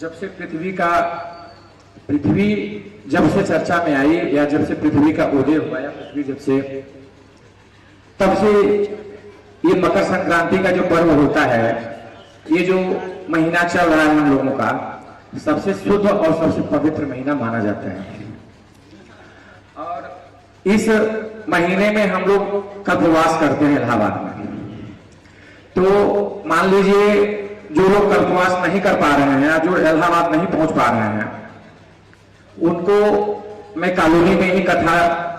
जब से पृथ्वी जब से चर्चा में आई या जब से पृथ्वी का उदय हुआ या पृथ्वी जब से तब से ये मकर संक्रांति का जो पर्व होता है, ये जो महीना चल रहा है हम लोगों का सबसे शुद्ध और सबसे पवित्र महीना माना जाता है। और इस महीने में हम लोग कल्पवास करते हैं इलाहाबाद में। तो मान लीजिए जो लोग कल्पवास नहीं कर पा रहे हैं, जो इलाहाबाद नहीं पहुंच पा रहे हैं, उनको मैं कॉलोनी में ही कथा,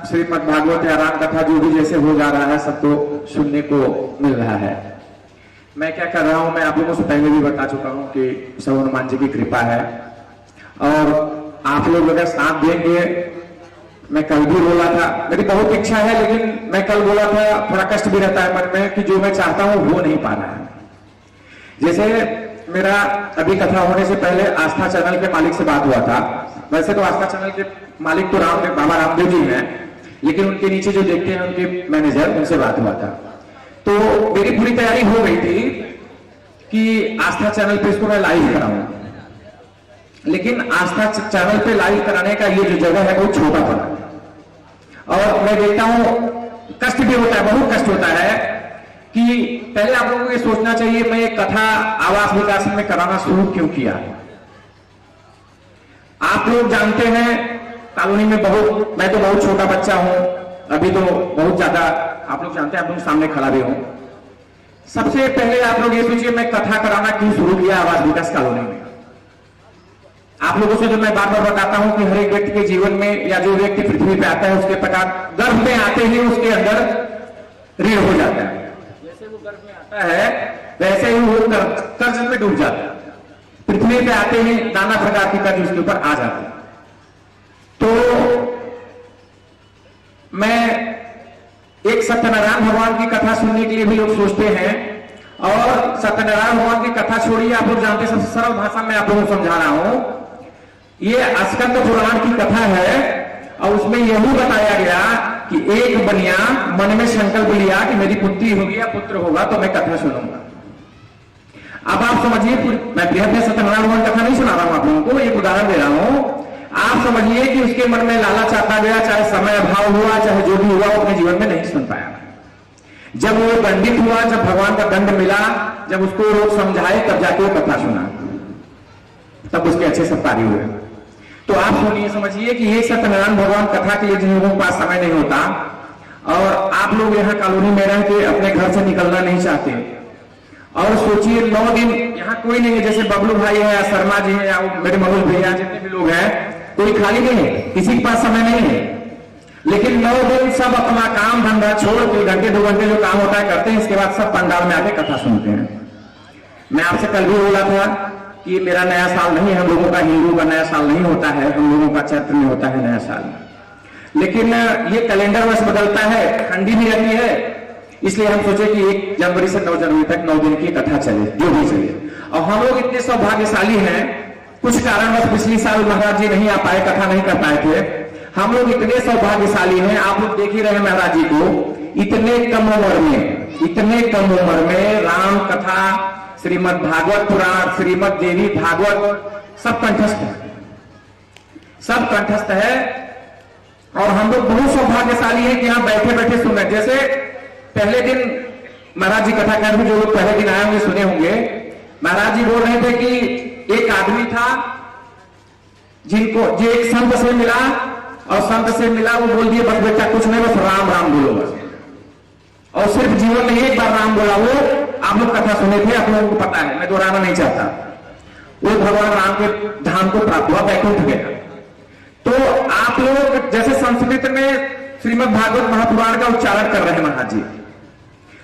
श्रीमद् भागवत या राम कथा जो भी जैसे हो जा रहा है सबको सुनने को मिल रहा है। मैं क्या कर रहा हूं, मैं आप लोगों से पहले भी बता चुका हूं कि सब हनुमान जी की कृपा है और आप लोग अगर साथ देंगे। मैं कल भी बोला था, मेरी बहुत इच्छा है, लेकिन मैं कल बोला था थोड़ा कष्ट भी रहता है मन में कि जो मैं चाहता हूं वो नहीं पा रहा है। जैसे मेरा अभी कथा होने से पहले आस्था चैनल के मालिक से बात हुआ था। वैसे तो आस्था चैनल के मालिक तो बाबा रामदेव जी हैं, लेकिन उनके नीचे जो देखते हैं उनके मैनेजर, उनसे बात हुआ था। तो मेरी पूरी तैयारी हो गई थी कि आस्था चैनल पे इसको मैं लाइव कराऊं, लेकिन आस्था चैनल पे लाइव कराने का ये जो जगह है वो छोटा पड़ा और मैं देखता हूं कष्ट भी होता है, बहुत कष्ट होता है कि पहले आप लोगों को ये सोचना चाहिए मैं एक कथा आवास विकास में कराना शुरू क्यों किया। आप लोग जानते हैं कॉलोनी में मैं तो बहुत छोटा बच्चा हूं, अभी तो बहुत ज्यादा आप लोग जानते हैं, आप लोग सामने खड़ा भी हूं। सबसे पहले आप लोग ये सोचिए मैं कथा कराना क्यों शुरू किया आवास विकास कॉलोनी में। आप लोगों से जो मैं बार बार बताता हूं कि हर एक व्यक्ति के जीवन में या जो व्यक्ति पृथ्वी पे आता है उसके प्रकार गर्भ में आते ही उसके अंदर ऋण हो जाता है। जैसे वो गर्भ में आता है वैसे ही वो कर्ज में डूब जाता है। पृथ्वी पे आते ही नाना प्रकार के कर्ज उसके ऊपर आ जाते हैं। तो मैं एक सत्यनारायण भगवान की कथा सुनने के लिए भी लोग सोचते हैं, और सत्यनारायण भगवान की कथा छोड़िए, आप लोग जानते हैं, सबसे सरल भाषा में आप लोगों को समझा रहा हूं। ये स्कंद पुराण की कथा है और उसमें यही बताया गया कि एक बनिया मन में संकल्प लिया कि मेरी पुत्री होगी या पुत्र होगा तो मैं कथा सुनूंगा। अब आप समझिए, मैं बृहद में सत्यनारायण भगवान कथा नहीं सुना रहा हूं आप लोगों को, एक उदाहरण दे रहा हूं। आप समझिए कि उसके मन में लालच आता गया, चाहे समय अभाव हुआ, चाहे जो भी हुआ, वो अपने जीवन में नहीं सुन पाया। जब वो दंडित हुआ, जब भगवान का दंड मिला, जब उसको लोग समझाए, तब जाके वो कथा सुना, तब उसके अच्छे सब कार्य हुए। तो आप सुनिए, समझिए कि ये सत्यनारायण भगवान कथा के लिए जिन लोगों के पास समय नहीं होता और आप लोग यहाँ कॉलोनी में रह के अपने घर से निकलना नहीं चाहते, और सोचिए 9 दिन यहाँ कोई नहीं है, जैसे बबलू भाई है या शर्मा जी है या मेरे मनोज भैया, जितने भी लोग हैं, कोई खाली नहीं है, किसी के पास समय नहीं है, लेकिन 9 दिन सब अपना काम धंधा छोड़ के घंटे 2 घंटे जो काम होता है करते हैं, इसके बाद सब पंडाल में आके कथा सुनते हैं। मैं आपसे कल भी बोला था कि मेरा नया साल नहीं, हम लोगों का हिंदू का नया साल नहीं होता है, हम लोगों का चैत्र में होता है नया साल, लेकिन ये कैलेंडर वर्ष बदलता है, ठंडी भी रहती है, इसलिए हम सोचे कि 1 जनवरी से 9 जनवरी तक 9 दिन की कथा चले, जो भी चले। और हम लोग इतने सौभाग्यशाली हैं, कुछ कारणवश पिछली साल महाराज जी नहीं आ पाए, कथा नहीं कर पाए थे। हम लोग इतने सौभाग्यशाली हैं, आप लोग देख ही रहे महाराज जी को, इतने कम उम्र में राम कथा, श्रीमद् भागवत पुराण, श्रीमद् देवी भागवत सब कंठस्थ है। और हम लोग बहुत सौभाग्यशाली हैं कि यहाँ बैठे बैठे सुन रहे। जैसे पहले दिन महाराज जी कथा कर, जो लोग पहले दिन आए होंगे सुने होंगे, महाराज जी बोल रहे थे कि एक आदमी था जो एक संत से मिला, और संत से मिला, वो बोल दिए बस बेटा कुछ नहीं, बस राम राम बोलो बस, और सिर्फ जीवन में एक बार राम बोला। वो आप लोग कथा सुने थे, आप लोगों को पता है, मैं दोहराना नहीं चाहता। वो भगवान राम के धाम को प्राप्त हुआ, बैकुंठ गया। तो आप लोग जैसे संस्कृत में श्रीमद् भागवत महापुराण का उच्चारण कर रहे हैं महाराज जी,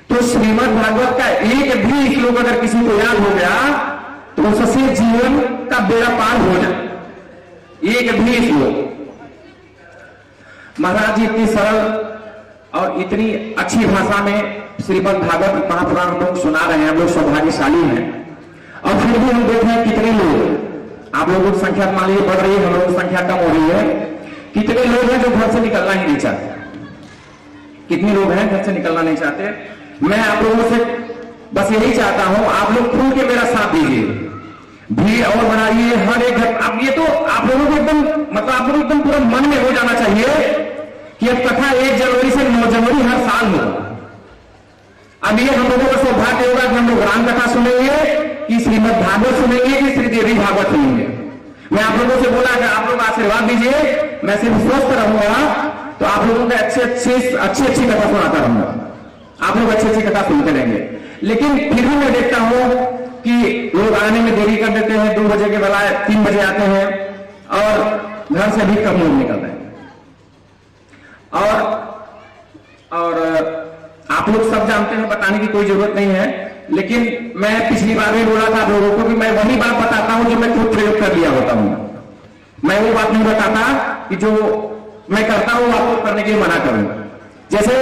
तो श्रीमद् भागवत का एक भी श्लोक अगर किसी को याद हो गया तो उससे जीवन का बेड़ा पार हो जाए, एक भी श्लोक। महाराज जी इतनी सरल और इतनी अच्छी भाषा में श्रीमद् भागवत महापुराण लोग सुना रहे हैं, हम लोग सौभाग्यशाली हैं। और फिर भी हम देख रहे हैं कितने लोग, आप लोगों की संख्या मान लीजिए बढ़ रही है, हम लोगों की संख्या कम हो रही है, कितने लोग हैं जो घर से निकलना ही नहीं चाहते, कितने लोग हैं घर से निकलना नहीं चाहते। मैं आप लोगों से बस यही चाहता हूं, आप लोग खुल के मेरा साथ दीजिए। भीड़ और बनाइए हर एक घर। अब ये तो आप लोगों को एकदम मतलब आप लोगों को एकदम पूरा मन में हो जाना चाहिए कि अब कथा 1 जनवरी से 9 जनवरी हर साल होगा। अब ये हम लोगों का सौभाग्य होगा कि हम लोग राम कथा सुनेंगे कि श्रीमद् भागवत सुनेंगे कि श्री देवी भागवत सुनेंगे। मैं आप लोगों से बोला कि आप लोग आशीर्वाद दीजिए, मैं सिर्फ स्वस्थ रहूंगा तो आप लोगों को अच्छी कथा सुनाता रहूंगा, आप लोग अच्छी कथा सुनते रहेंगे। लेकिन फिर भी मैं देखता हूं कि लोग आने में देरी कर देते हैं, 2 बजे के बजाय 3 बजे आते हैं और घर से भी कम लोग निकल रहे हैं। और आप लोग सब जानते हैं, बताने की कोई जरूरत नहीं है, लेकिन मैं पिछली बार भी बोला था आप लोगों को कि मैं वही बात बताता हूं जो मैं खुद प्रयोग कर लिया होता हूं। मैं वो बात नहीं बताता कि जो मैं करता हूं आपको करने के लिए मना करूं। जैसे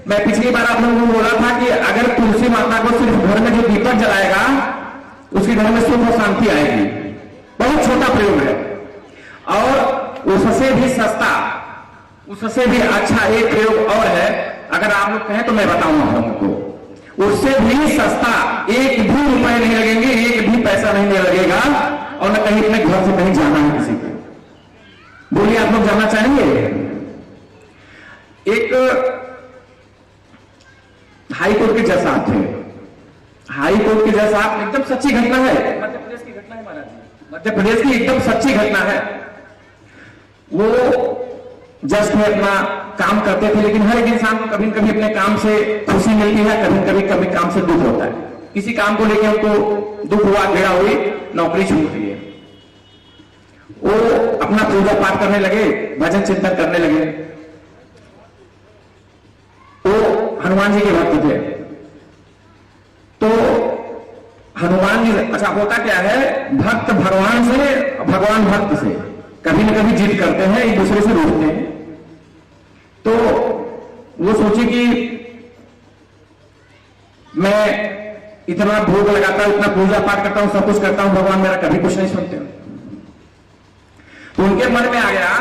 मैं पिछली बार आप लोगों को बोला था कि अगर तुलसी माता को सिर्फ घर में जो दीपक जलाएगा उसके घर में सुख और शांति आएगी। बहुत छोटा प्रयोग है और उससे भी सस्ता, उससे भी अच्छा एक प्रयोग और है। अगर आप लोग कहें तो मैं बताऊंगा आप लोगों को, उससे भी सस्ता, 1 भी रुपए नहीं लगेंगे, 1 भी पैसा नहीं लगेगा और न कहीं अपने घर से कहीं जाना है किसी को। बोलिए आप लोग जानना चाहेंगे? एक हाई कोर्ट के जज साहब थे, हाई कोर्ट के जज साहब, एकदम सच्ची घटना है, मध्य प्रदेश की घटना है महाराज जी, मध्य प्रदेश की एकदम सच्ची घटना है। वो जज थे, अपना काम करते थे, लेकिन हर एक इंसान को कभी कभी अपने काम से खुशी मिलती है, कभी काम से दुख होता है। किसी काम को लेकर उनको दुख हुआ, पीड़ा हुई, नौकरी छूट गई है, वो अपना पूजा पाठ करने लगे, भजन चिंतन करने लगे। वो हनुमान जी के भक्त थे, तो हनुमान जी, अच्छा होता क्या है, भक्त भगवान से, भगवान भक्त से कभी न कभी जिद करते हैं, एक दूसरे से रोकते हैं। तो वो सोचे कि मैं इतना भोग लगाता हूं, इतना पूजा पाठ करता हूं, सब कुछ करता हूं, भगवान मेरा कभी कुछ नहीं सुनते। तो उनके मन में आ गया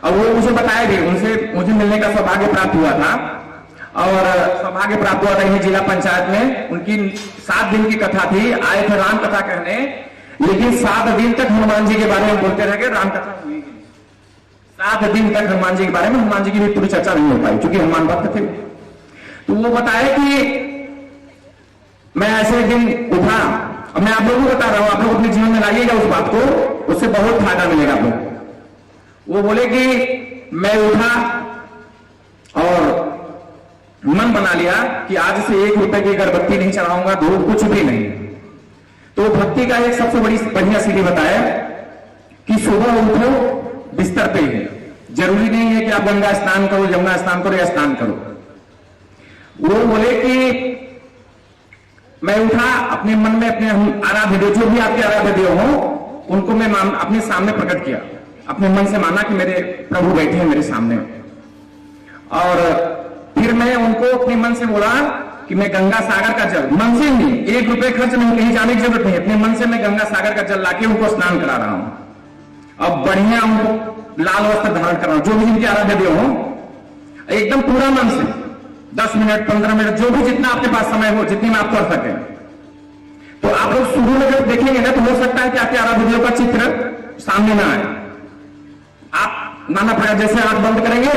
और वो मुझे बताया भी, उनसे मुझे मिलने का सौभाग्य प्राप्त हुआ था और सौभाग्य प्राप्त हुआ था यही जिला पंचायत में। उनकी 7 दिन की कथा थी, आए थे राम कथा कहने, लेकिन 7 दिन तक हनुमान जी के बारे में बोलते रह गए, राम कथा हुई 7 दिन तक हनुमान जी के बारे में, हनुमान जी की भी पूरी चर्चा नहीं हो पाई क्योंकि हनुमान भक्त थे। तो वो बताए कि मैं ऐसे दिन उठा, अब मैं आप लोगों को बता रहा हूं, आप लोग अपने जीवन में लाइएगा उस बात को, उससे बहुत फायदा मिलेगा आप लोग। वो बोले कि मैं उठा और मन बना लिया कि आज से 1 रुपए की अगरबत्ती नहीं चढ़ाऊंगा, धूप कुछ भी नहीं। तो भक्ति का एक सबसे बड़ी बढ़िया सीढ़ी बताया कि सुबह उठो बिस्तर पे ही, जरूरी नहीं है कि आप गंगा स्नान करो, यमुना स्नान करो या स्नान करो। वो बोले कि मैं उठा, अपने मन में अपने आराध्य देव, जो भी आपके आराध्य देव हो, उनको मैं अपने सामने प्रकट किया, अपने मन से माना कि मेरे प्रभु बैठे हैं मेरे सामने। और फिर मैं उनको अपने मन से बोला कि मैं गंगा सागर का जल, मन से नहीं, 1 रुपए खर्च नहीं, कहीं जाने की जरूरत नहीं, अपने मन से मैं गंगा सागर का जल लाके उनको स्नान करा रहा हूं। अब बढ़िया उनको लाल वस्त्र धारण कर रहा हूं, जो भी जिनके आराध्य देव हो, एकदम पूरा मन से 10 मिनट 15 मिनट, जो भी जितना आपके पास समय हो, जितनी में आप कर सके। तो आप लोग शुरू में जब देखेंगे ना, तो हो सकता है कि आपके आराध्य देव का चित्र सामने ना आए। आप नाना प्रकार जैसे आंख बंद करेंगे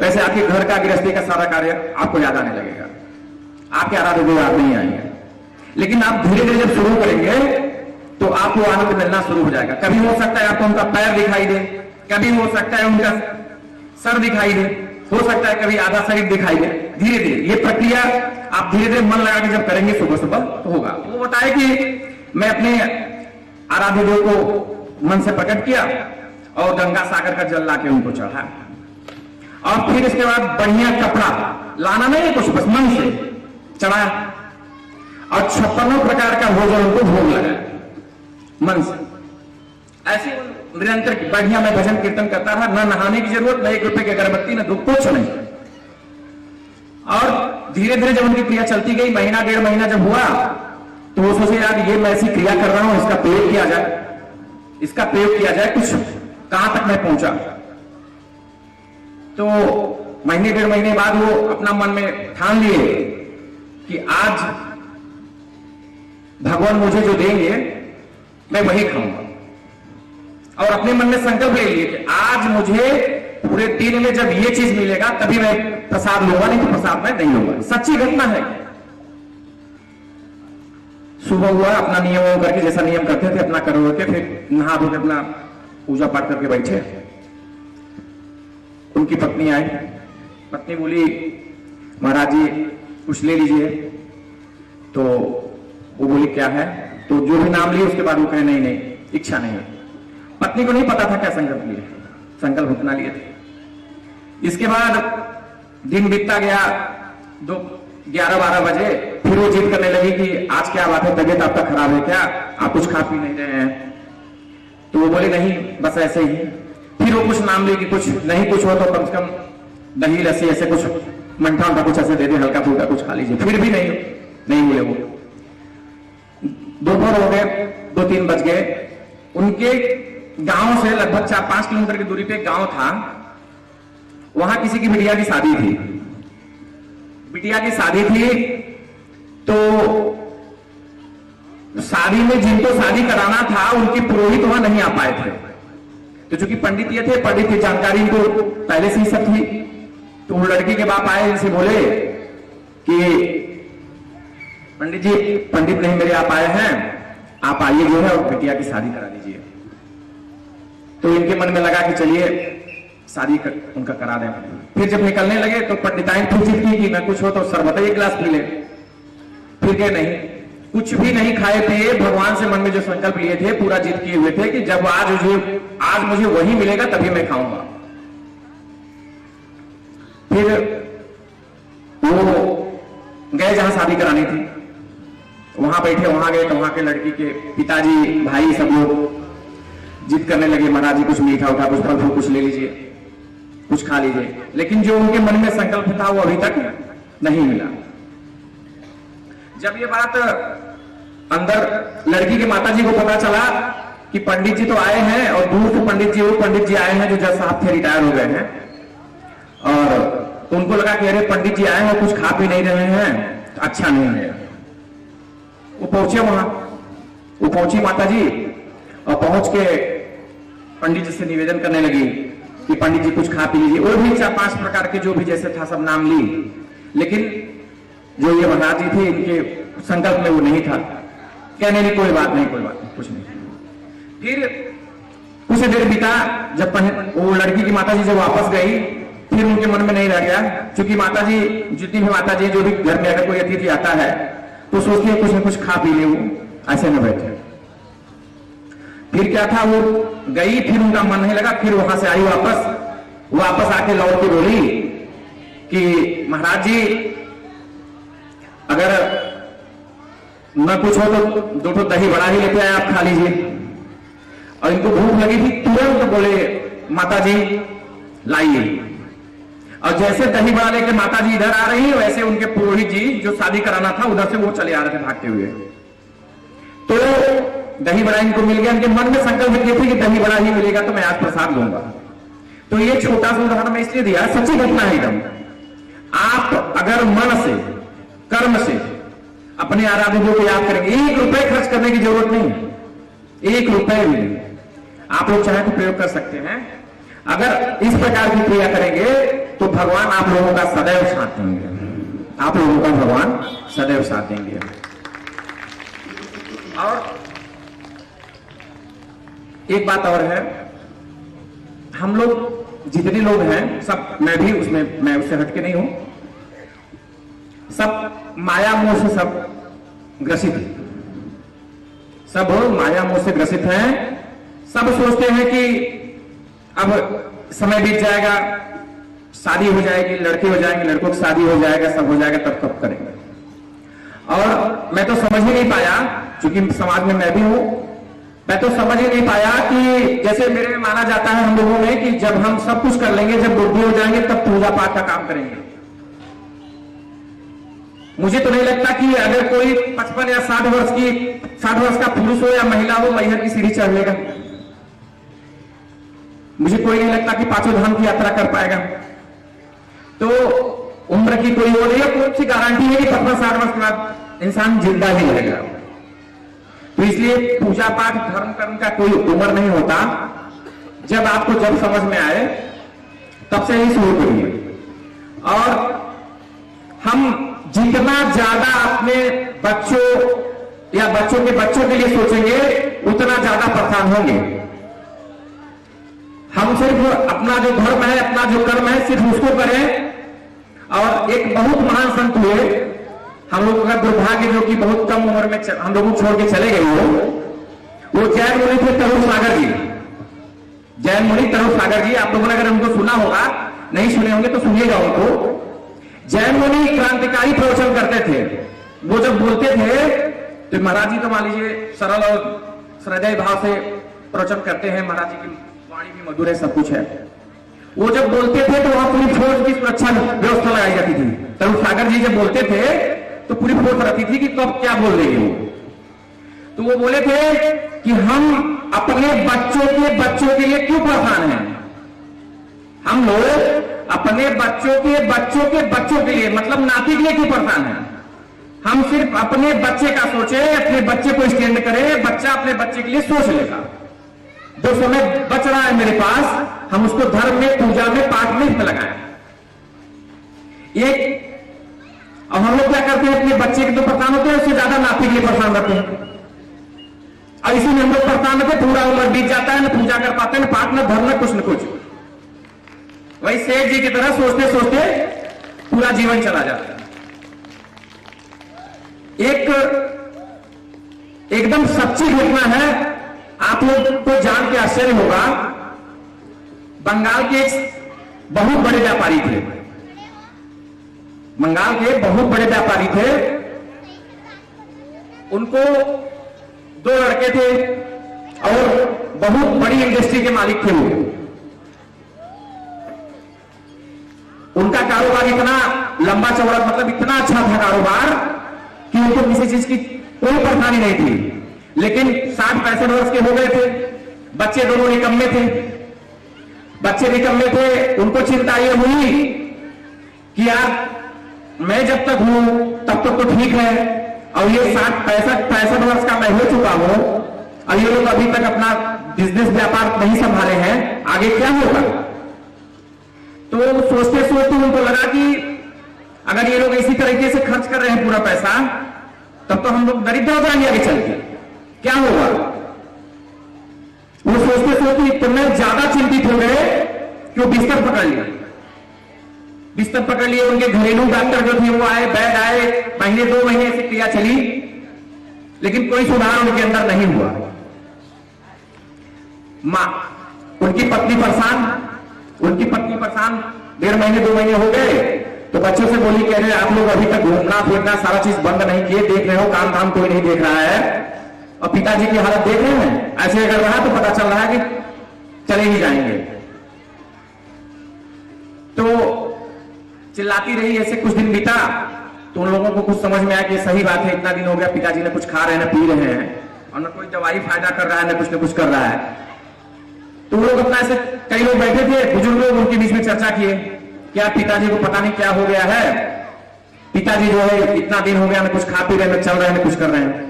वैसे आपके घर का, गृहस्थी का सारा कार्य आपको याद आने लगेगा, आपके आराध्य देव याद नहीं आएंगे। लेकिन आप धीरे धीरे जब शुरू करेंगे तो आपको आनंद मिलना शुरू हो जाएगा। कभी हो सकता है आपको उनका पैर दिखाई दे, कभी हो सकता है उनका सर दिखाई दे, हो सकता है कभी आधा शरीर दिखाई दे। धीरे धीरे ये प्रक्रिया आप धीरे धीरे मन लगा के जब करेंगे सुबह सुबह तो होगा। वो बताए कि मैं अपने आराध्य देव को मन से प्रकट किया और गंगा सागर का जल लाके उनको चढ़ा, और फिर इसके बाद बढ़िया कपड़ा लाना नहीं है कुछ, बस मन से चढ़ाया और 56 प्रकार का भोजन उनको भोग लगाया मन से। ऐसे निरंतर बढ़िया मैं भजन कीर्तन करता रहा, ना नहाने की जरूरत, ना 1 रुपए की अगरबत्ती, ना धूप, कुछ नहीं। और धीरे धीरे जब उनकी क्रिया चलती गई, महीना 1.5 महीना जब हुआ, तो वो सोचे यार ये मैं ऐसी क्रिया कर रहा हूं, इसका प्रयोग किया जाए, इसका प्रयोग किया जाए, कुछ कहां तक मैं पहुंचा। तो महीने 1.5 महीने बाद वो अपना मन में ठान लिए कि आज भगवान मुझे जो देंगे मैं वही खाऊंगा। और अपने मन में संकल्प ले लिए कि आज मुझे पूरे दिन में जब ये चीज मिलेगा तभी मैं प्रसाद लूंगा, नहीं तो प्रसाद मैं नहीं लूंगा। सच्ची घटना है। सुबह हुआ, अपना नियम करके जैसा नियम करते थे अपना करो के, फिर नहा धो के अपना पूजा पाठ करके बैठे। उनकी पत्नी आई। पत्नी बोली महाराज जी कुछ ले लीजिए। तो वो बोली क्या है? तो जो भी नाम लिए उसके बाद वो कहे नहीं नहीं इच्छा नहीं है। पत्नी को नहीं पता था क्या संकल्प लिए, संकल्प उतना लिए थे। इसके बाद दिन बीतता गया, 11-12 बजे फिर वो जिद करने लगी कि आज क्या बात है, तबीयत आपका खराब है क्या, आप कुछ खा पी नहीं रहे हैं? तो वो बोले नहीं बस ऐसे ही। फिर वो कुछ नाम ले कि कुछ नहीं कुछ हो तो कम से कम दही लस्सी ऐसे कुछ मंठा उठा कुछ ऐसे दे दे, हल्का फुल्का कुछ खा लीजिए। फिर भी नहीं बोले वो। दोपहर हो गए, 2-3 बज गए। उनके गांव से लगभग 4-5 किलोमीटर की दूरी पे एक गांव था। वहां किसी की बिटिया की शादी थी। बिटिया की शादी थी तो शादी में जिनको शादी कराना था उनके पुरोहित वहां नहीं आ पाए थे। तो चूंकि पंडित ये थे, पंडित की जानकारी इनको पहले से ही सब थी। तो वो लड़की के बाप आए, इनसे बोले कि पंडित जी पंडित नहीं मेरे आप आए हैं, आप आइए जो है और बिटिया की शादी करा दीजिए। तो इनके मन में लगा कि चलिए शादी उनका करा दें। फिर जब निकलने लगे तो पंडिताइन पूछी थी कि मैं कुछ हो तो शरबत एक गिलास पी ले। फिर क्या नहीं, कुछ भी नहीं खाए पिए, भगवान से मन में जो संकल्प लिए थे पूरा जिद किए हुए थे कि जब आज मुझे वही मिलेगा तभी मैं खाऊंगा। फिर वो गए जहां शादी करानी थी, वहां बैठे, वहां गए तो वहां के लड़की के पिताजी भाई सब लोग जिद करने लगे महाराज जी कुछ मीठा उठा, कुछ फल फूल कुछ ले लीजिए, कुछ खा लीजिए। लेकिन जो उनके मन में संकल्प था वो अभी तक नहीं मिला। जब ये बात अंदर लड़की के माताजी को पता चला कि पंडित जी तो आए हैं, और दूर से पंडित जी आए हैं जो जज साहब थे, रिटायर हो गए हैं, और उनको लगा कि अरे पंडित जी आए हैं कुछ खा पी नहीं रहे हैं, तो अच्छा नहीं है। वो पहुंचे वहां, वो पहुंची माताजी, और पहुंच के पंडित जी से निवेदन करने लगी कि पंडित जी कुछ खा पी लीजिए। और भी 4-5 प्रकार के जो भी जैसे था सब नाम ली, लेकिन जो ये महाराज जी थे इनके संकल्प में वो नहीं था। कहने लगी कोई बात नहीं कुछ नहीं। फिर कुछ देर बीता, जब वो लड़की की माताजी जब वापस गई, फिर उनके मन में नहीं रह गया, क्योंकि माताजी जितनी भी माताजी जो भी घर में अगर कोई अतिथि आता है तो सोचती है कुछ न कुछ खा पी ले, वो ऐसे न बैठे। फिर क्या था, वो गई, फिर उनका मन नहीं लगा, फिर वहां से आई वापस आके लौट के बोली कि महाराज जी अगर न कुछ हो तो 2 दही बड़ा ही लेते आए, आप खा लीजिए। और इनको भूख लगी थी, तुरंत बोले माता जी लाइए। और जैसे दही बड़ा लेके माता जी इधर आ रही, वैसे उनके पुरोहित जी जो शादी कराना था उधर से वो चले आ रहे थे भागते हुए। तो दही बड़ा इनको मिल गया। इनके मन में संकल्प किए थे कि दही बड़ा ही मिलेगा तो मैं आज प्रसाद लूंगा। तो ये छोटा सा उदाहरण मैं इसलिए दिया, सच्ची घटना है एकदम। आप अगर मन से कर्म से अपने आराध्य को याद करेंगे, 1 रुपए खर्च करने की जरूरत नहीं है, 1 रुपए भी नहीं। आप लोग चाहे तो प्रयोग कर सकते हैं। अगर इस प्रकार की क्रिया करेंगे तो भगवान आप लोगों का सदैव साथ देंगे, आप लोगों का भगवान सदैव साथ देंगे। और एक बात और है, हम लोग जितने लोग हैं सब, मैं उससे हटके नहीं हूं, सब माया मोह से सब ग्रसित है, सब माया मोह से ग्रसित हैं। सब सोचते हैं कि अब समय बीत जाएगा, शादी हो जाएगी, लड़के हो जाएंगे, लड़कों की शादी हो जाएगा, सब हो जाएगा, तब कब करेंगे। और मैं तो समझ ही नहीं पाया, क्योंकि समाज में मैं भी हूं, मैं तो समझ ही नहीं पाया कि जैसे मेरे में माना जाता है हम लोगों में कि जब हम सब कुछ कर लेंगे, जब बुद्धि हो जाएंगे तब पूजा पाठ का काम करेंगे। मुझे तो नहीं लगता कि अगर कोई 55 या 60 वर्ष का पुरुष हो या महिला हो मैहर की सीढ़ी चढ़ लेगा। मुझे कोई नहीं लगता कि 5 धाम की यात्रा कर पाएगा। तो उम्र की कोई वो नहीं है, कौन सी गारंटी है कि 55-60 वर्ष के बाद इंसान जिंदा ही रहेगा। तो इसलिए पूजा पाठ धर्म कर्म का कोई उम्र नहीं होता। जब आपको जब समझ में आए तब से ही शुरू करिए। और हम जितना ज्यादा अपने बच्चों या बच्चों के बच्चों के लिए सोचेंगे उतना ज्यादा परेशान होंगे। हम सिर्फ अपना जो धर्म है, अपना जो कर्म है, सिर्फ उसको करें। और एक बहुत महान संत हुए, हम लोगों का दुर्भाग्य जो कि बहुत कम उम्र में हम लोगों को छोड़ के चले गए, वो जैन मुनि थे, तरुण सागर जी। जैन मुनि तरुण सागर जी, आप लोगों ने अगर उनको सुना होगा, नहीं सुने होंगे तो सुनिएगा उनको। जैन मुनि क्रांतिकारी प्रवचन करते थे। वो जब बोलते थे तो महाराज जी तो मान लीजिए सरल और हृदय भाव से प्रवचन करते हैं, महाराज जी की वाणी भी मधुर है, सब कुछ है। वो जब बोलते थे तो वहां पूरी फौज की सुरक्षा व्यवस्था लगाई जाती थी। तरुण सागर जी जब बोलते थे तो पूरी फौज रहती थी कि कब क्या बोल देंगे वो। तो वो बोले थे कि हम अपने बच्चों के लिए क्यों परेशान हैं। हम लोग अपने बच्चों के लिए मतलब नाती के लिए क्यों परेशान हैं। हम सिर्फ अपने बच्चे का सोचे, अपने बच्चे को स्टैंड करें, बच्चा अपने बच्चे के लिए सोच लेगा। जो समय बच रहा है मेरे पास, हम उसको धर्म में, पूजा में, पाठ में लगाएं। एक अब हम लोग क्या करते हैं, अपने बच्चे के तो परेशान होते हैं, उससे ज्यादा नाती के लिए परेशान रहते हैं। और इसी में हम लोग परेशान होते, पूरा उम्र बीत जाता है, ना पूजा कर पाते, ना पाठ, ना धर्म, ना कुछ न कुछ। वही सेठ जी की तरह सोचते सोचते पूरा जीवन चला जाता है। एकदम सच्ची घटना है, आप लोग को जान के आश्चर्य होगा। बंगाल के बहुत बड़े व्यापारी थे, बंगाल के बहुत बड़े व्यापारी थे। उनको 2 लड़के थे और बहुत बड़ी इंडस्ट्री के मालिक थे वो। उनका कारोबार इतना लंबा चौड़ा, मतलब इतना अच्छा था कारोबार कि उनको किसी चीज की कोई परेशानी नहीं थी। लेकिन 60-65 वर्ष के हो गए थे, बच्चे दोनों निकम्मे थे। बच्चे निकम्मे थे, उनको चिंता ये हुई कि यार मैं जब तक हूं तब तक तो ठीक है, और ये 60-65 वर्ष का मैं हो चुका हूं, और ये लोग अभी तक अपना बिजनेस व्यापार नहीं संभाले हैं, आगे क्या होगा। तो सोचते सोचते उनको लगा कि अगर ये लोग इसी तरीके से खर्च कर रहे हैं पूरा पैसा, तब तो हम लोग दरिद्र हो जाएंगे आगे चल के, क्या होगा। वो सोचते सोचते इतने ज्यादा चिंतित हो गए कि वो बिस्तर पकड़ लिए। उनके घरेलू डॉक्टर जो थे वो आए, बैड आए, महीने 2 महीने ऐसी क्रिया चली, लेकिन कोई सुधार उनके अंदर नहीं हुआ। मां, उनकी पत्नी परेशान, 1.5 महीने 2 महीने हो गए। तो बच्चों से बोली, कह रहे आप लोग अभी तक घूमना फिरना सारा चीज बंद नहीं किए, देख रहे हो काम धाम कोई नहीं देख रहा है, और पिताजी की हालत देख रहे हैं, ऐसे अगर रहा तो पता चल रहा है कि चले ही जाएंगे। तो चिल्लाती रही, ऐसे कुछ दिन बीता। तो उन लोगों को कुछ समझ में आया कि सही बात है, इतना दिन हो गया पिताजी ने कुछ खा रहे हैं, ना पी रहे हैं, और ना कोई दवाई फायदा कर रहा है, ना कुछ कर रहा है। तो वो लोग अपना ऐसे, कई लोग बैठे थे, बुजुर्ग लोग, उनके बीच में चर्चा किए, क्या पिताजी को पता नहीं क्या हो गया है, पिताजी जो है इतना दिन हो गया, ना कुछ खा पी रहे हैं, ना चल रहे हैं, ना कुछ कर रहे हैं।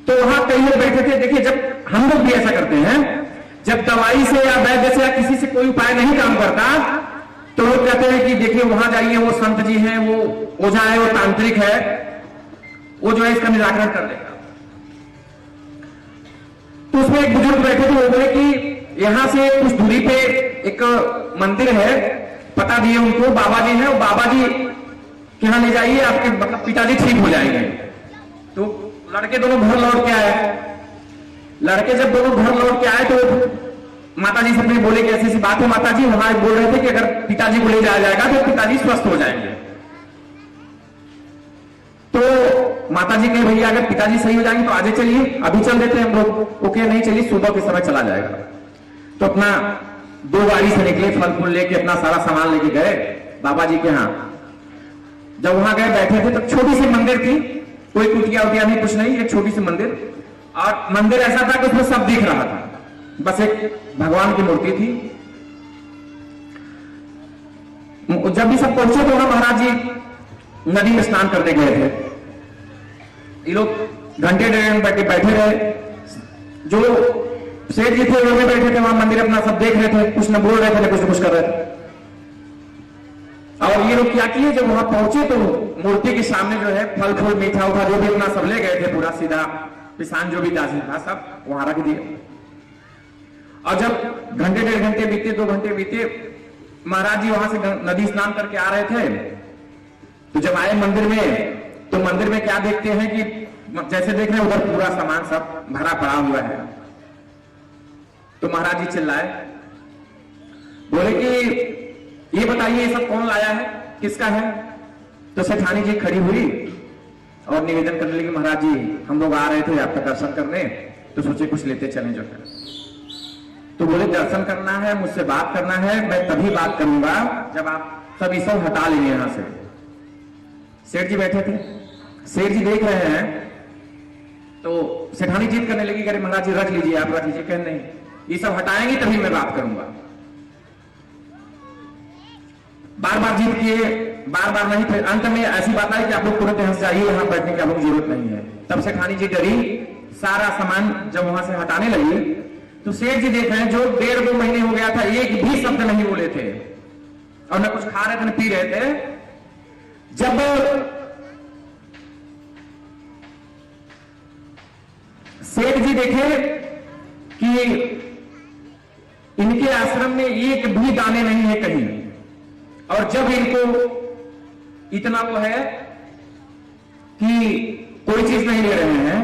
तो वहां कई लोग बैठे थे। देखिए, जब हम लोग भी ऐसा करते हैं, जब दवाई से या वैद्य से या किसी से कोई उपाय नहीं काम करता, तो लोग कहते हैं कि देखिए वहां जाइए, वो संत जी हैं, वो ओझा है, वो तांत्रिक है, वो जो है इसका निराकरण कर देगा। तो उसमें एक बुजुर्ग बैठे थे, वो बोले कि यहां से कुछ दूरी पे एक मंदिर है, पता दिए उनको, बाबा जी हैं, वो बाबा जी के यहां ले जाइए, आपके मतलब पिताजी ठीक हो जाएंगे। तो लड़के दोनों घर लौट के आए। लड़के जब दोनों घर लौट के आए तो माताजी से अपने बोले कि ऐसी ऐसी बात है माताजी, वहां बोल रहे थे कि अगर पिताजी को ले जाया जाएगा तो पिताजी स्वस्थ हो जाएंगे। तो माताजी कहे भैया अगर पिताजी सही हो जाएंगे तो आजे चलिए, अभी चल देते हैं हम लोग। ओके, नहीं चलिए, सुबह के समय चला जाएगा। तो अपना 2 गाड़ी से निकले, फल फूल लेके, अपना सारा सामान लेके गए बाबा जी के यहाँ। जब वहां गए, बैठे थे, तो छोटी सी मंदिर थी, कोई कुटिया उटिया नहीं, कुछ नहीं, एक छोटी सी मंदिर। और मंदिर ऐसा था कि उसमें सब दिख रहा था, बस एक भगवान की मूर्ति थी। जब भी सब पहुंचे तो वहां महाराज जी नदी में स्नान करने गए थे। ये लोग घंटे डेढ़ घंटे बैठे रहे। जो सेठ जी थे वो भी बैठे थे वहां मंदिर, अपना सब देख रहे थे, कुछ न बोल रहे थे, कुछ न कुछ कर रहे थे। और ये लोग क्या किए, जब वहां पहुंचे तो मूर्ति के सामने जो है फल फूल मीठा उठा जो भी अपना सब ले गए थे, पूरा सीधा पिसान जो भी दासी था सब वहां रख दिए। और जब घंटे डेढ़ घंटे बीते, 2 घंटे बीते, महाराज जी वहां से नदी स्नान करके आ रहे थे। तो जब आए मंदिर में तो मंदिर में क्या देखते हैं कि जैसे देख रहे हैं उधर पूरा सामान सब भरा पड़ा हुआ है। तो महाराज जी चिल्लाए, बोले कि ये बताइए ये सब कौन लाया है, किसका है। तो सेठानी जी खड़ी हुई और निवेदन करने लगी, महाराज जी हम लोग आ रहे थे आपका दर्शन करने, तो सोचे कुछ लेते चले जो है। तो बोले दर्शन करना है, मुझसे बात करना है, मैं तभी बात करूंगा जब आप सब ये सब हटा लेंगे यहां से। सेठ जी बैठे थे, सेठ जी देख रहे हैं तो सेठानी जीत करने लगी, अरे महाराज जी रख लीजिए, आप रख लीजिए। कह नहीं, ये सब हटाएंगे तभी मैं बात करूंगा। बार बार जीत किए, बार बार नहीं, फिर अंत में ऐसी बात आई कि आप लोग तुरंत यहां से जाइए, यहां बैठने की आप लोग जरूरत नहीं है। तब सेठानी जी डरी, सारा सामान जब वहां से हटाने लगी तो सेठ जी देख रहे हैं जो 1.5-2 महीने हो गया था एक भी शब्द नहीं बोले थे और न कुछ खा रहे थे न पी रहे थे। जब सेठ जी देखे कि इनके आश्रम में एक भी दाने नहीं है कहीं, और जब इनको इतना वो है कि कोई चीज नहीं ले रहे हैं,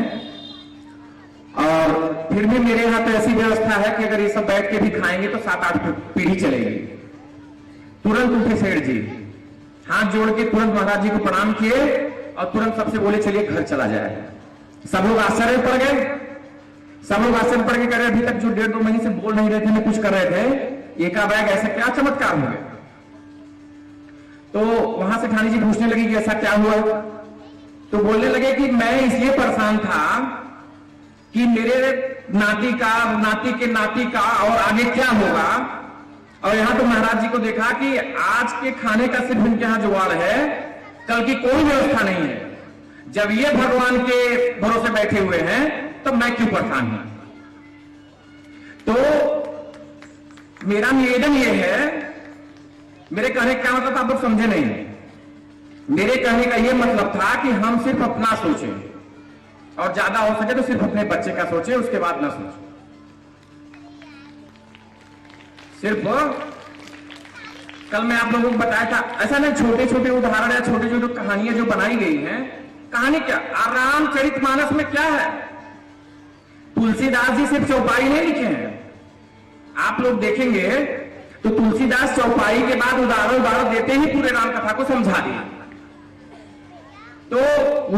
और फिर भी मेरे यहां तो ऐसी व्यवस्था है कि अगर ये सब बैठ के भी खाएंगे तो 7-8 पीढ़ी चलेगी। तुरंत उठे सेठ जी, हाथ जोड़ के तुरंत महाराज जी को प्रणाम किए और तुरंत सबसे बोले चलिए घर चला जाए। सब लोग आश्चर्य पड़ गए, सब लोग आश्चर्य पड़ गए, कह रहे अभी तक जो 1.5-2 महीने से बोल नहीं रहे थे, न कुछ कर रहे थे, एकाएक ऐसा क्या चमत्कार हो गया। तो वहां से ठानी जी पूछने लगी कि ऐसा क्या हुआ। तो बोलने लगे कि मैं इसलिए परेशान था कि मेरे नाती का, नाती के नाती का और आगे क्या होगा। और यहां तो महाराज जी को देखा कि आज के खाने का सिर्फ इनके यहां जुगाड़ है, कल की कोई व्यवस्था नहीं है। जब ये भगवान के भरोसे बैठे हुए हैं तो मैं क्यों परेशान हूं। तो मेरा निवेदन ये है, मेरे कहने का मतलब आप लोग समझे नहीं, मेरे कहने का ये मतलब था कि हम सिर्फ अपना सोचें और ज्यादा हो सके तो सिर्फ अपने बच्चे का सोचें, उसके बाद ना सोचें। सिर्फ कल मैं आप लोगों को बताया था, ऐसा नहीं, छोटे छोटे उदाहरण या छोटे छोटे कहानियां जो बनाई गई हैं। कहानी क्या, रामचरितमानस में क्या है, तुलसीदास जी सिर्फ चौपाई नहीं लिखे हैं। आप लोग देखेंगे तो तुलसीदास चौपाई के बाद उदाहरण देते ही पूरे राम कथा को समझा दिया। तो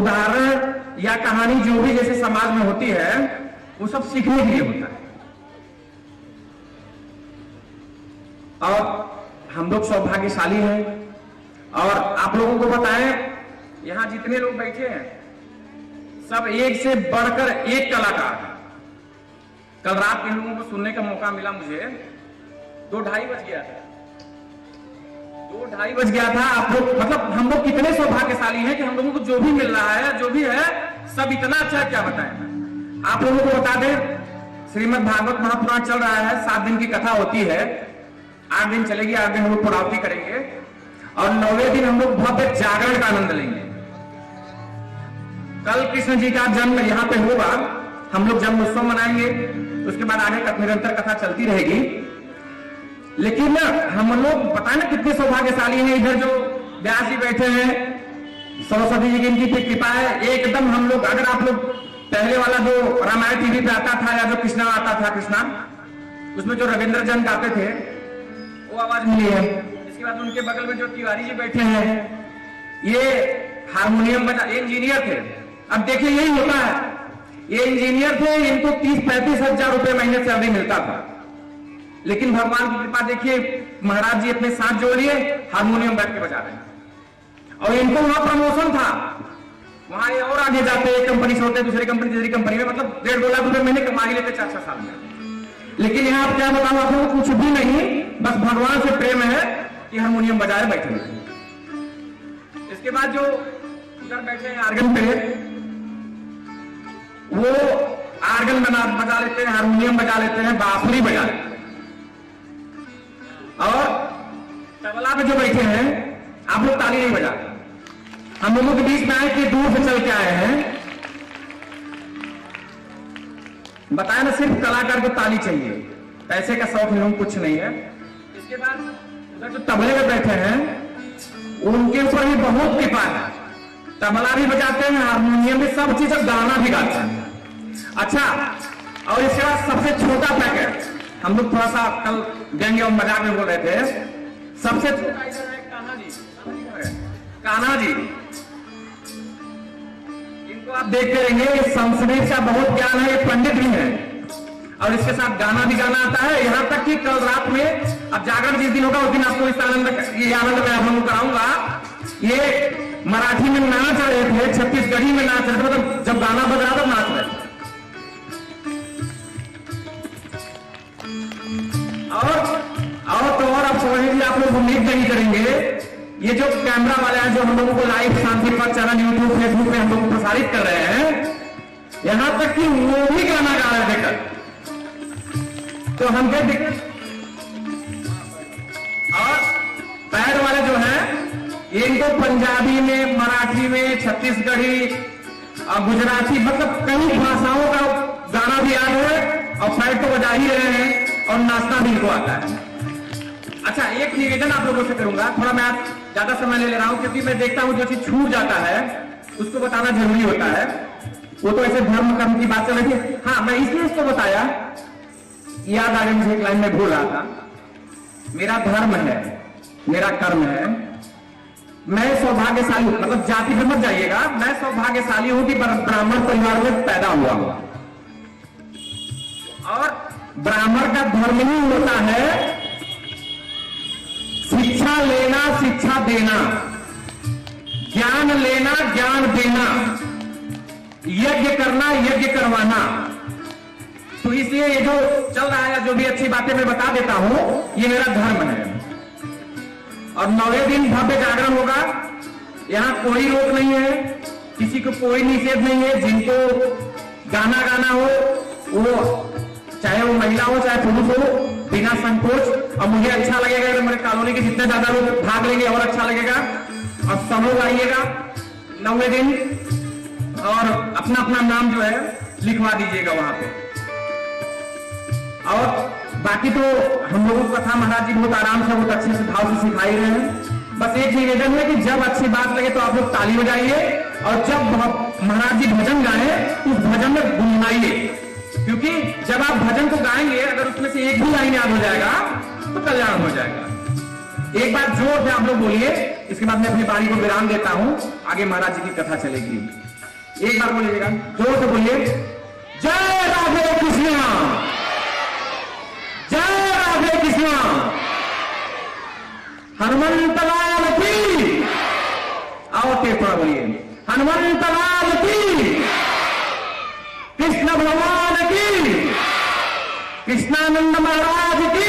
उदाहरण या कहानी जो भी जैसे समाज में होती है वो सब सीखने के लिए होता है। और हम लोग सौभाग्यशाली हैं, और आप लोगों को बताएं यहां जितने लोग बैठे हैं सब एक से बढ़कर एक कलाकार है। कल रात इन लोगों को सुनने का मौका मिला मुझे, 2-2:30 बज गया था, 2-2:30 बज गया था। आप लोग मतलब हम लोग कितने सौभाग्यशाली हैं कि हम लोगों को जो भी मिल रहा है, जो भी है, सब इतना अच्छा, क्या बताएं। आप लोगों को बता दें, श्रीमद् भागवत महापुराण चल रहा है, 7 दिन की कथा होती है, 8 दिन चलेगी, 8 दिन हम लोग पुरावती करेंगे और 9वें दिन हम लोग भव्य जागरण का आनंद लेंगे। कल कृष्ण जी का जन्म यहाँ पे होगा, हम लोग जन्म उत्सव मनाएंगे, उसके बाद आगे निरंतर कथा चलती रहेगी। लेकिन हम लोग पता ना कितने सौभाग्यशाली हैं, इधर जो व्यास जी बैठे हैं, सरस्वती जी की इनकी कृपा है एकदम। हम लोग, अगर आप लोग पहले वाला जो रामायण टीवी पे आता था या जो कृष्णा आता था, कृष्णा, उसमें जो रविंद्र जन गाते थे वो आवाज मिली है। इसके बाद उनके बगल में जो तिवारी जी बैठे हैं ये हारमोनियम बजा, इंजीनियर थे। अब देखिए यही होता है, ये इंजीनियर थे, इनको 30-35 हजार रुपए महीने सैलरी मिलता था, लेकिन भगवान की कृपा देखिए, महाराज जी अपने साथ जोड़ लिए, हारमोनियम बैठ के बजा रहे हैं। और इनको वहां प्रमोशन था, वहां ये और आगे जाते, एक कंपनी से होते, दूसरी कंपनी, तीसरी कंपनी में, मतलब 1.5-2 लाख रुपए महीने कमा ही लेते 4-6 साल में। लेकिन यहाँ आप क्या बताऊं आप लोगों को, कुछ भी नहीं, बस भगवान से प्रेम है कि हारमोनियम बजाए बैठे हुए। इसके बाद जो उधर बैठे हैं आर्गन पे, वो आर्गन बजा लेते हैं, हारमोनियम बजा लेते हैं, बांसुरी बजा लेते हैं। और तबला पे जो बैठे हैं आप लोग ताली नहीं बजाते। हम लोगों के बीच में आए कि दूर से चल के आए हैं, बताया ना, सिर्फ कलाकार को ताली चाहिए, पैसे का शौक हम कुछ नहीं है। इसके बाद उधर जो तबले में बैठे हैं उनके ऊपर भी बहुत कृपा है, तबला भी बजाते हैं, हारमोनियम भी, सब चीज, गाना भी गाते हैं। अच्छा, और इसके बाद सबसे छोटा पैकेट, हम लोग थोड़ा सा कल व्यंग्य और मजाक में बोल रहे थे, सबसे छोटा इधर है कान्हा जी। कान्हा जी, इनको आप देखते रहेंगे, संस्कृत का बहुत ज्ञान है, ये पंडित भी है, और इसके साथ गाना भी गाना आता है। यहाँ तक कि कल रात में, अब जागरण जिस दिन होगा उस दिन आपको इस आनंद मैं आप लोगों को कराऊंगा। ये मराठी में नाच रहे थे, छत्तीसगढ़ी में नाच रहे थे, मतलब जब गाना बज रहा था नाच रहे थे। और तो और आप समझिए, आप लोग उम्मीद नहीं करेंगे, ये जो कैमरा वाले हैं जो हम लोगों को लाइव शांति पर चैनल यूट्यूब फेसबुक पे हम लोग प्रसारित कर रहे हैं, यहां तक कि वो भी गाना गा रहे थे कल, तो हम क्या दिक्कत। और पैर वाले जो हैं इनको पंजाबी में, मराठी में, छत्तीसगढ़ी और गुजराती, मतलब कई भाषाओं का गाना भी याद है, और पैर तो बजा ही रहे हैं, और नाचना भी इनको आता है। अच्छा, एक निवेदन आप लोगों से करूंगा, थोड़ा मैं आज ज्यादा समय ले रहा हूं, क्योंकि मैं देखता हूं जो चीज छूट जाता है उसको बताना जरूरी होता है। वो तो ऐसे धर्म कर्म की बात चल रही थी, हाँ मैं इसलिए उसको बताया, याद आ गया मुझे, एक लाइन में भूल रहा था। मेरा धर्म है, मेरा कर्म है, मैं सौभाग्यशाली हूं, मतलब जाति पे मत जाइएगा, मैं सौभाग्यशाली हूं कि ब्राह्मण परिवार में पैदा हुआ हूं। और ब्राह्मण का धर्म ही होता है शिक्षा लेना, शिक्षा देना, ज्ञान लेना, ज्ञान देना, यज्ञ करना, यज्ञ करवाना। तो इसलिए ये जो चल रहा है, जो भी अच्छी बातें मैं बता देता हूं, ये मेरा धर्म है। और 9वें दिन भव्य जागरण होगा, यहां कोई रोक नहीं है, किसी को कोई निषेध नहीं है। जिनको गाना गाना हो, वो चाहे वो महिला हो चाहे पुरुष हो, बिना संकोच। और मुझे अच्छा लगेगा अगर मेरे कॉलोनी के जितने ज्यादा लोग भाग लेंगे और अच्छा लगेगा। और सब लोग आइएगा 9वें दिन, और अपना अपना नाम जो है लिखवा दीजिएगा वहां पे। और बाकी तो हम लोगों को कथा महाराज जी बहुत आराम से, बहुत अच्छे से भाव से सिखाई रहे हैं। बस एक निवेदन है कि जब अच्छी बात लगे तो आप लोग ताली बजाइए, और जब महाराज जी भजन गाए उस भजन में गुनगुनाइए, क्योंकि जब आप भजन को गाएंगे, अगर उसमें से एक भी लाइन याद हो जाएगा तो कल्याण हो जाएगा। एक बार जोर से आप लोग बोलिए, इसके बाद मैं अपनी बारी को विराम देता हूं, आगे महाराज जी की कथा चलेगी। एक बार बोलिएगा, जोर से बोलिए, जय राधे कृष्णा, जय राधे कृष्णा, हनुमंत लाल की। आओ टेपा बोलिए, हनुमंत लाल की, कृष्ण भगवान की, कृष्णानंद महाराज की।